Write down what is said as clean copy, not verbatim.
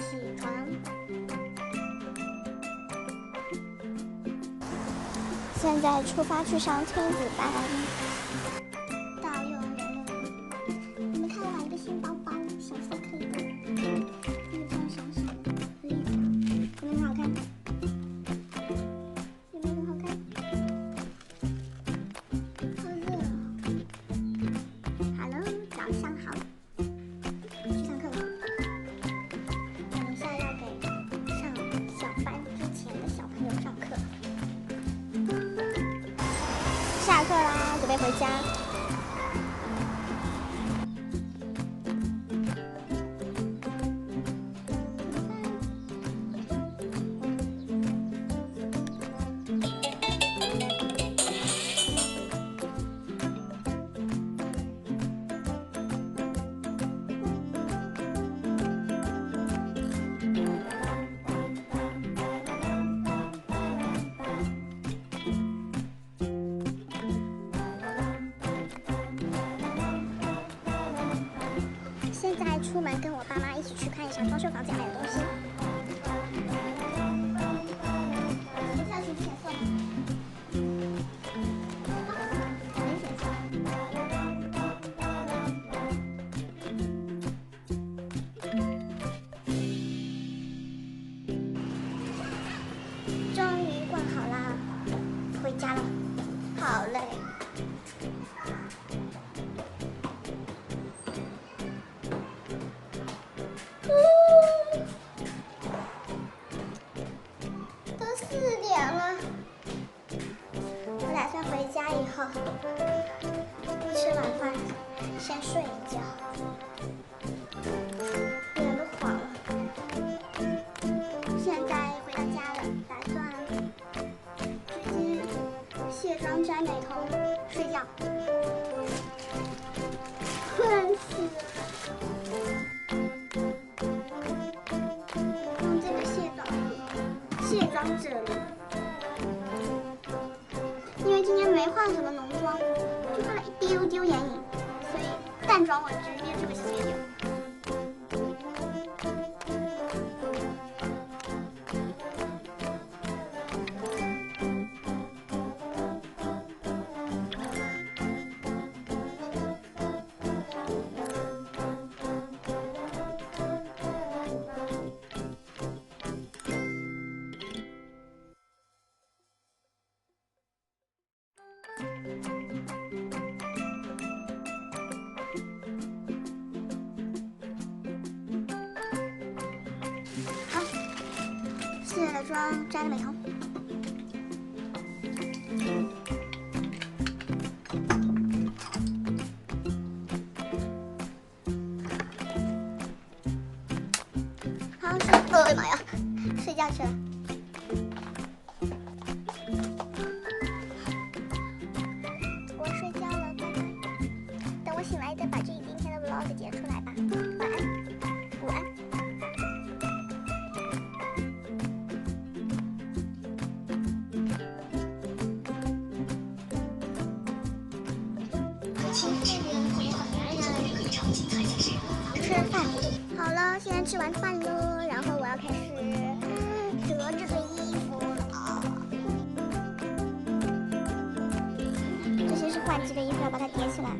起床。现在出发去上亲子班。到幼儿园了，你们看我买了个新包包，小小可以的，那个这样小小的，可以的，有没有很好看？有没有很好看？好热哦。好了，早上好，去上课了。等一下要给上小班之前的小朋友上课。下课啦，准备回家。现在出门跟我爸妈一起去看一下装修房子要买的东西。终于逛好啦，回家了，好累。4点了，我打算回家以后不吃晚饭，先睡一觉。脸都黄了。现在回到家了，打算直接卸妆摘美瞳睡觉。困死了。用这个卸妆这里，因为今天没化什么浓妆，就画了一丢丢眼影，所以淡妆我直接这个卸掉。好，卸了妆，摘了美瞳。好，哎呀妈呀，睡觉去了。我睡觉了，拜拜。等我醒来再把今天的 vlog 剪出来吧。晚安，午安。吃饭好了，现在吃完饭了，然后我要开始折这个衣服了。这些是换季的衣服，要把它叠起来。